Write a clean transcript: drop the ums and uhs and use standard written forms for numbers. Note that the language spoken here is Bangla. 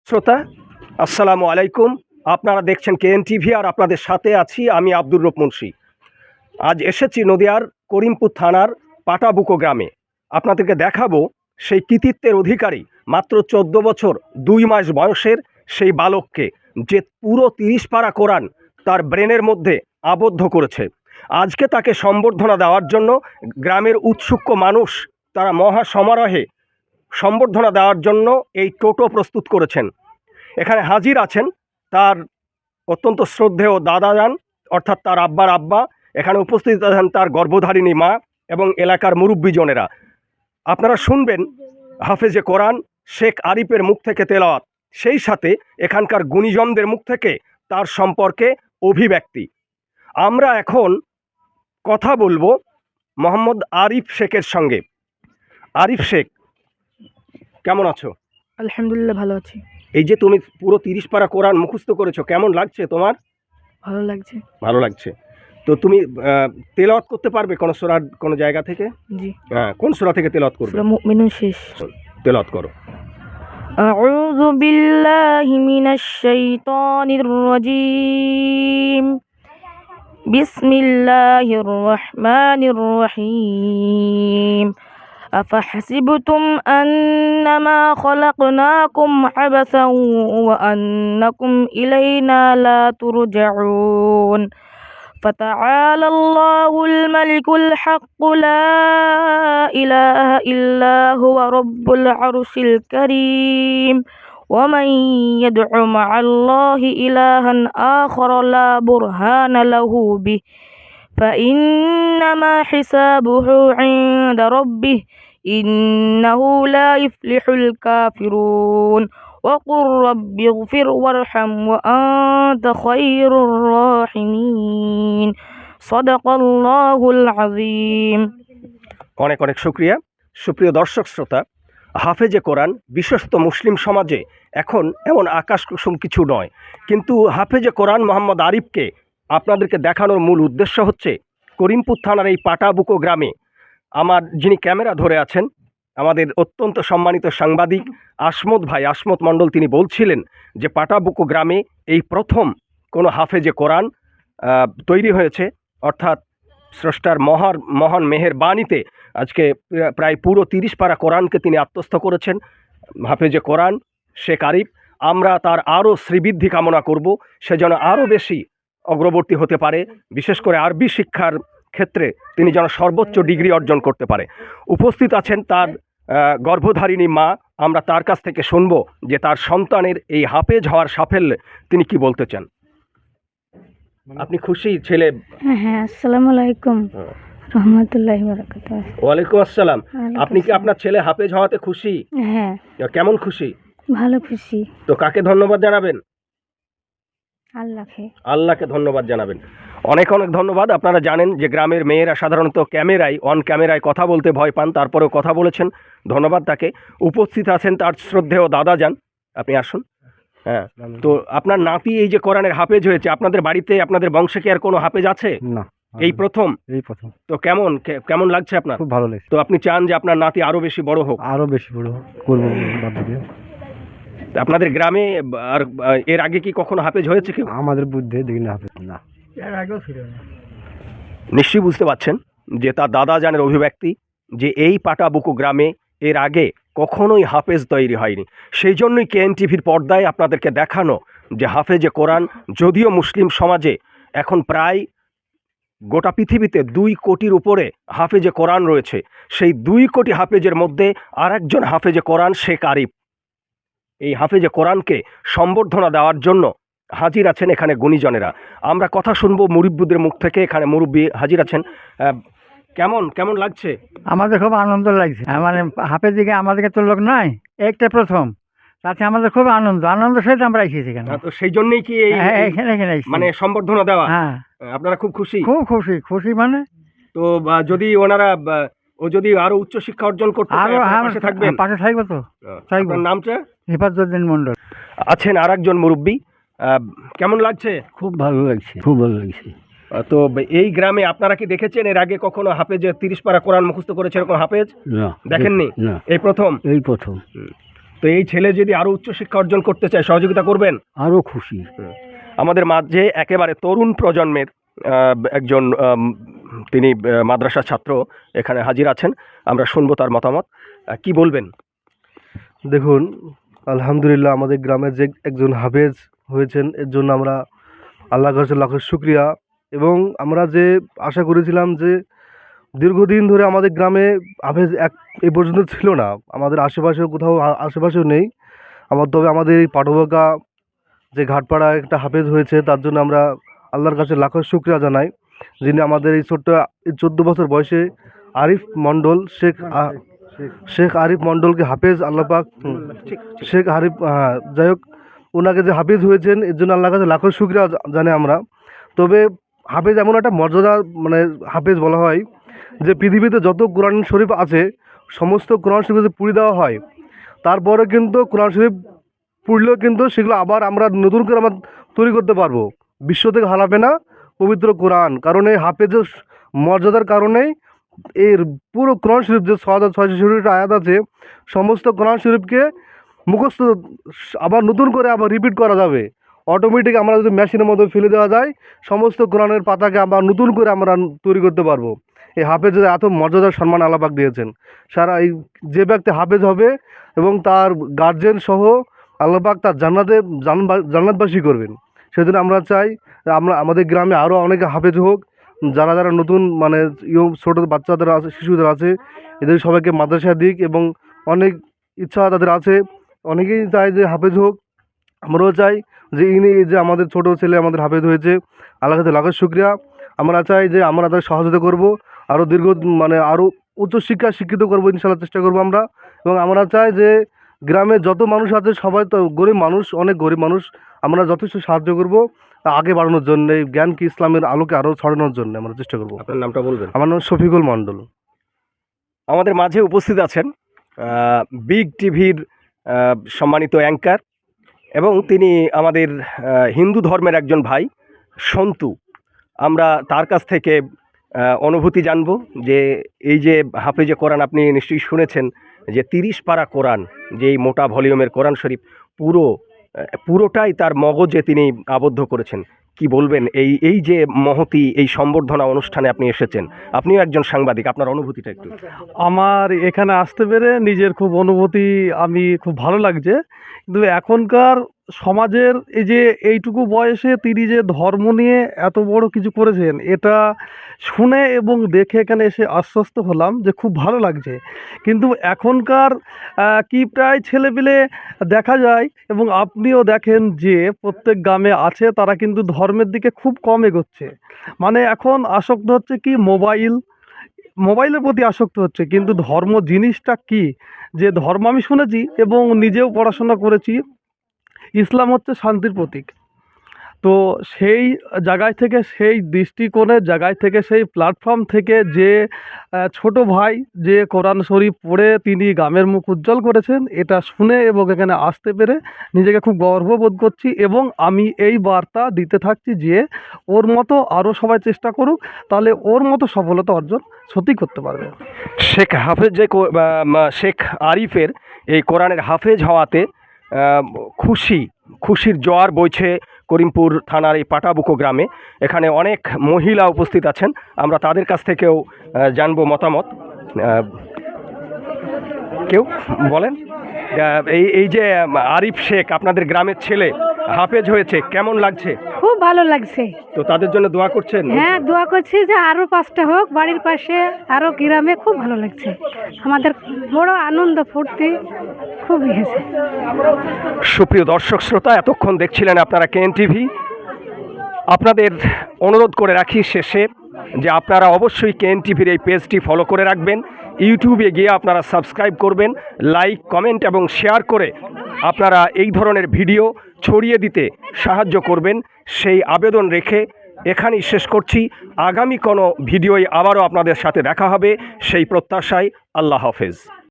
শ্রোতা আসসালামু আলাইকুম। আপনারা দেখছেন কেএন টিভি আর আপনাদের সাথে আছি আমি আব্দুর রব মুন্সি। আজ এসেছি নদিয়ার করিমপুর থানার পাটাবুকো গ্রামে। আপনাদেরকে দেখাবো সেই কৃতিত্বের অধিকারী মাত্র 14 বছর 2 মাস বয়সের সেই বালককে, যে পুরো 30 পারা কোরআন তার ব্রেনের মধ্যে আবদ্ধ করেছে। আজকে তাকে সম্বর্ধনা দেওয়ার জন্য গ্রামের উৎসুক মানুষ তারা মহা সমারোহে সম্বর্ধনা দেওয়ার জন্য এই টোটো প্রস্তুত করেছেন। এখানে হাজির আছেন তার অত্যন্ত শ্রদ্ধেয় দাদাজান, অর্থাৎ তার আব্বার আব্বা। এখানে উপস্থিত আছেন তার গর্ভধারিণী মা এবং এলাকার মুরব্বীজনেরা। আপনারা শুনবেন হাফেজে কোরআন শেখ আরিফের মুখ থেকে তেলাওয়াত, সেই সাথে এখানকার গুণীজনদের মুখ থেকে তার সম্পর্কে অভিব্যক্তি। আমরা এখন কথা বলবো মোহাম্মদ আরিফ শেখের সঙ্গে। আরিফ শেখ, কেমন আছো? আলহামদুলিল্লাহ, ভালো আছি। এই যে তুমি পুরো 30 পারা কোরআন মুখস্থ করেছো, কেমন লাগছে তোমার? ভালো লাগছে। ভালো লাগছে। তো তুমি তেলাওয়াত করতে পারবে কোন সূরার কোন জায়গা থেকে? জি। হ্যাঁ, কোন সূরা থেকে তেলাওয়াত করবে? সূরা মুমিনুন শেষ। তেলাওয়াত করো। আউযু বিল্লাহি মিনাশ শাইতানির রাজীম। বিসমিল্লাহির রহমানির রহিম। أفحسبتم أنما خلقناكم عبثا وأنكم إلينا لا ترجعون فتعالى الله الملك الحق لا إله إلا هو رب العرش الكريم ومن يدع مع الله إلها آخر لا برهان له به فإنما حسابه عند ربه إنه لا يفلح الكافرون وقل رب اغفر وارحم وأنت خير الراحمين صدق الله العظيم। অনেক অনেক শুকরিয়া। সুপ্রিয় দর্শক শ্রোতা, হাফেজে কোরআন বিশেষত মুসলিম সমাজে এখন এমন আকাশ কুসুম কিছু নয়, কিন্তু হাফেজে কোরআন মোহাম্মদ আরিফকে আপনাদেরকে দেখানোর মূল উদ্দেশ্য হচ্ছে করিমপুর থানার এই পাটাবুকো গ্রামে আমার যিনি ক্যামেরা ধরে আছেন, আমাদের অত্যন্ত সম্মানিত সাংবাদিক আসমত মণ্ডল, তিনি বলছিলেন যে পাটাবুকো গ্রামে এই প্রথম কোনো হাফেজে কোরআন তৈরি হয়েছে, অর্থাৎ স্রষ্টার মহান মেহেরবাণীতে আজকে প্রায় পুরো 30 পারা কোরআনকে তিনি আত্মস্থ করেছেন হাফেজে কোরআন শেখ আরিফ। আমরা তার আরও শ্রীবৃদ্ধি কামনা করব, সে যেন আরও বেশি অগ্রবর্তী হতে পারে, বিশেষ করে আরবি শিক্ষার ক্ষেত্রে তিনি যেন সর্বোচ্চ ডিগ্রি অর্জন করতে পারে। উপস্থিত আছেন তার গর্ভধারিণী মা। আমরা তার কাছ থেকে শুনব যে তার সন্তানের এই হাফেজ হওয়ার সাফল্যে তিনি কি বলতে চান। আপনি খুশি ছেলে? হ্যাঁ, আসসালামু আলাইকুম রহমতুল্লাহি ওয়া বারাকাতুহু। ওয়ালাইকুম আসসালাম। আপনি কি আপনার ছেলে হাফেজ হওয়াতে খুশি? হ্যাঁ। কেমন খুশি? ভালো খুশি। তো কাকে ধন্যবাদ জানাবেন? আল্লাহকে ধন্যবাদ জানাবেন। অনেক অনেক ধন্যবাদ। আপনারা জানেন যে গ্রামের মেয়েরা সাধারণত অন ক্যামেরায় কথা বলতে ভয় পান, তারপরেও কথা বলেছেন, ধন্যবাদ তাকে। উপস্থিত আছেন তার শ্রদ্ধেয় দাদাজান, আপনি আসুন। হ্যাঁ, তো আপনার নাতি এই যে কোরআনের হাফেজ হয়েছে, আপনাদের বাড়িতে আপনাদের বংশে কি আর কোনো হাফেজ আছে? না, এই প্রথম। তো কেমন লাগছে আপনার? খুব ভালো লাগছে। তো আপনি চান যে আপনার নাতি আরো বেশি বড় হোক? আরো বেশি বড় করব। আপনাদের গ্রামে আর এর আগে কি কখনো হাফেজ হয়েছে কেউ? আমাদের বুদ্ধি দেখি না, হাফেজ না, এর আগেও ছিল না। নিশ্চয়ই বুঝতে পারছেন যে তার দাদাজানের অভিব্যক্তি, যে এই পাটাবুকো গ্রামে এর আগে কখনোই হাফেজ তৈরি হয়নি। সেই জন্যই কেএন টিভির পর্দায় আপনাদেরকে দেখানো যে হাফেজে কোরআন, যদিও মুসলিম সমাজে এখন প্রায় গোটা পৃথিবীতে 2 কোটির উপরে হাফেজে কোরআন রয়েছে, সেই 2 কোটি হাফেজের মধ্যে আরেকজন হাফেজে কোরআন শেখ আরিফ। এই হাফেজে কোরআনকে সম্বর্ধনা দেওয়ার জন্য হাজির আছেন এখানে গুণীজনেরা। আমরা কথা শুনবো মুরব্বীদের মুখ থেকে। এখানে মুরব্বী হাজির আছেন। কেমন লাগছে? আমাদের খুব আনন্দ লাগছে। মানে হাফেজ দিকে আমাদেরকে তো লোক নাই, একটা প্রথম, তাতে আমাদের খুব আনন্দ সহিত আমরা এসেছি এখানে। তো সেই জন্যই কি এখানে মানে সম্বর্ধনা দেওয়া? হ্যাঁ, আপনারা খুব খুশি? খুব খুশি। মানে তো যদি ওনারা যদি আরো উচ্চ শিক্ষা অর্জন করতে চায়, পাশে থাকবেন? পাশে থাকবো তো। আপনার নামটা? হেফাজউদ্দিন মন্ডল। আছেন আরেকজন মুরব্বী। কেমন লাগছে? খুব ভালো লাগছে, খুব ভালো লাগছে। তো এই গ্রামে আপনারা কি দেখেছেন এর আগে কখনো হাফেজ 30 পারা কোরআন মুখস্থ করেছে এরকম হাফেজ? না, দেখেননি? না, এই প্রথম। এই প্রথম। তো এই ছেলে যদি আরও উচ্চশিক্ষা অর্জন করতে চায় সহযোগিতা করবেন? আরও খুশি। আমাদের মাঝে একেবারে তরুণ প্রজন্মের একজন তিনি মাদ্রাসা ছাত্র এখানে হাজির আছেন, আমরা শুনবো তার মতামত। কি বলবেন? দেখুন, আলহামদুলিল্লাহ আমাদের গ্রামের যে একজন হাফেজ হয়েছেন এর জন্য আমরা আল্লাহর কাছে লাখ শুকরিয়া। এবং আমরা যে আশা করেছিলাম যে দীর্ঘদিন ধরে আমাদের গ্রামে হাফেজ এই পর্যন্ত ছিল না, আমাদের আশেপাশেও কোথাও আশেপাশেও নেই। তবে আমাদের এই পাঠবাগা যে ঘাটপাড়ায় একটা হাফেজ হয়েছে তার জন্য আমরা আল্লাহর কাছে লাখ শুকরিয়া জানাই, যিনি আমাদের এই ছোট্ট 14 বছর বয়সে আরিফ মণ্ডল শেখ আরিফ মণ্ডলকে হাফেজ আল্লাহ পাক শেখ আরিফ, যাই হোক, ওনাকে যে হাফেজ হয়েছেন এর জন্য আল্লাহর কাছে লাখো শুকরিয়া জানে আমরা। তবে হাফেজ এমন একটা মর্যাদা, মানে হাফেজ বলা হয় যে পৃথিবীতে যত কোরআন শরীফ আছে সমস্ত কোরআন শরীফ যদি পুড়িয়ে দেওয়া হয় তারপরে কিন্তু কোরআন শরীফ পুড়লেও কিন্তু সেগুলো আবার আমরা নতুন করে আমরা তৈরি করতে পারবো, বিশ্ব থেকে হারাবে না পবিত্র কোরআন। কারণ এই হাফেজের মর্যাদার কারণেই এর পুরো কোরআন শরীফ যে 666 আয়াত আছে সমস্ত কোরআন শরীফকে মুখস্থ আবার নতুন করে আবার রিপিট করা যাবে। অটোমেটিক আমরা যদি মেশিনের মধ্যে ফেলে দেওয়া যায় সমস্ত কোরআনের পাতাকে আবার নতুন করে আমরা তৈরি করতে পারবো। এই হাফেজের এত মর্যাদার সম্মান আল্লাহ পাক দিয়েছেন। সারা এই যে ব্যক্তি হাফেজ হবে এবং তার গার্জেন সহ আল্লাহ পাক তার জান্নাতবাসী করবেন। সেজন্য আমরা চাই আমাদের গ্রামে আরও অনেকে হাফেজ হোক, যারা যারা নতুন মানে ছোটো বাচ্চাদের আছে, শিশুদের আছে, এদের সবাইকে মাদ্রাসা দিক এবং অনেক ইচ্ছা তাদের আছে, অনেকেই চায় যে হাফেজ হোক। আমরাও চাই যে ইনি যে আমাদের ছোট ছেলে আমাদের হাফেজ হয়েছে, আল্লাহর কাছে লাখো শুকরিয়া। আমরা চাই যে আমরা তাদের সহযোগিতা করব, আরও মানে আরও উচ্চশিক্ষা শিক্ষিত করবো, ইনশাআল্লাহ চেষ্টা করবো আমরা। এবং আমরা চাই যে গ্রামে যত মানুষ আছে সবাই তো গরিব মানুষ, অনেক গরিব মানুষ, আমরা যথেষ্ট সাহায্য করব আগে বাড়ানোর জন্য, এই জ্ঞানকে ইসলামের আলোকে আরও ছড়ানোর জন্য আমরা চেষ্টা করব। আপনার নামটা বলবেন? আমার নাম শফিকুল মণ্ডল। আমাদের মাঝে উপস্থিত আছেন বিগ টিভির সম্মানিত অ্যাঙ্কার এবং তিনি আমাদের হিন্দু ধর্মের একজন ভাই সন্তু। আমরা তার কাছ থেকে অনুভূতি জানব যে এই যে হাফেজে কোরআন, আপনি নিশ্চয়ই শুনেছেন যে 30 পারা কোরআন, যে এই মোটা ভলিউমের কোরআন শরীফ পুরোটাই তার মগজে তিনি আবদ্ধ করেছেন। কি বলবেন এই যে মহতি এই সম্বর্ধনা অনুষ্ঠানে আপনি এসেছেন, আপনিও একজন সাংবাদিক, আপনার অনুভূতিটা একটু? আমার এখানে আসতে পেরে নিজের খুব অনুভূতি, আমি খুব ভালো লাগছে। কিন্তু এখনকার সমাজের এই যে এইটুকু বয়সে তিনি যে ধর্ম নিয়ে এত বড় কিছু করেছেন, এটা শুনে এবং দেখে এখানে এসে আশ্বস্ত হলাম যে খুব ভালো লাগছে। কিন্তু এখনকার কি প্রায় ছেলেপিলে দেখা যায় এবং আপনিও দেখেন যে প্রত্যেক গ্রামে আছে, তারা কিন্তু ধর্মের দিকে খুব কম এগোচ্ছে। মানে এখন আসক্ত হচ্ছে কি মোবাইলের প্রতি আসক্ত হচ্ছে, কিন্তু ধর্ম জিনিসটা কি, যে ধর্ম আমি শুনেছি এবং নিজেও পড়াশোনা করেছি, ইসলাম হচ্ছে শান্তির প্রতীক। তো সেই জায়গায় থেকে, সেই দৃষ্টিকোণের জায়গায় থেকে, সেই প্ল্যাটফর্ম থেকে যে ছোট ভাই যে কোরআন শরীফ পড়ে তিনি গ্রামের মুখ উজ্জ্বল করেছেন, এটা শুনে এবং এখানে আসতে পেরে নিজেকে খুব গর্ববোধ করছি। এবং আমি এই বার্তা দিতে থাকছি যে ওর মতো আরও সবাই চেষ্টা করুক, তাহলে ওর মতো সফলতা অর্জন সত্যি করতে পারবে। শেখ হাফেজ যে শেখ আরিফের এই কোরআনের হাফেজ হওয়াতে খুশির জোয়ার বইছে করিমপুর থানার এই পাটাবুকো গ্রামে। এখানে অনেক মহিলা উপস্থিত আছেন, আমরা তাদের কাছ থেকেও জানবো মতামত। কেউ বলেন, এই যে আরিফ শেখ আপনাদের গ্রামের ছেলে হাফেজ হয়েছে, কেমন লাগছে? খুব ভালো লাগছে। তো তাদের জন্য দোয়া করছেন? হ্যাঁ, দোয়া করছি যে আরও 5টা হোক বাড়ির পাশে, আরও গ্রামে। খুব ভালো লাগছে, আমাদের বড় আনন্দ ফুর্তি খুব হয়েছে। সুপ্রিয় দর্শক শ্রোতা, এতক্ষণ দেখছিলেন আপনারা কেএন টিভি। আপনাদের অনুরোধ করে রাখি শেষে যে আপনারা অবশ্যই কেএন টিভির এই পেজটি ফলো করে রাখবেন, ইউটিউবে গিয়ে আপনারা সাবস্ক্রাইব করবেন, লাইক, কমেন্ট এবং শেয়ার করে আপনারা এই ধরনের ভিডিও ছড়িয়ে দিতে সাহায্য করবেন, সেই আবেদন রেখে এখানেই শেষ করছি। আগামী কোনো ভিডিওয় আবারও আপনাদের সাথে দেখা হবে সেই প্রত্যাশায়। আল্লাহ হাফেজ।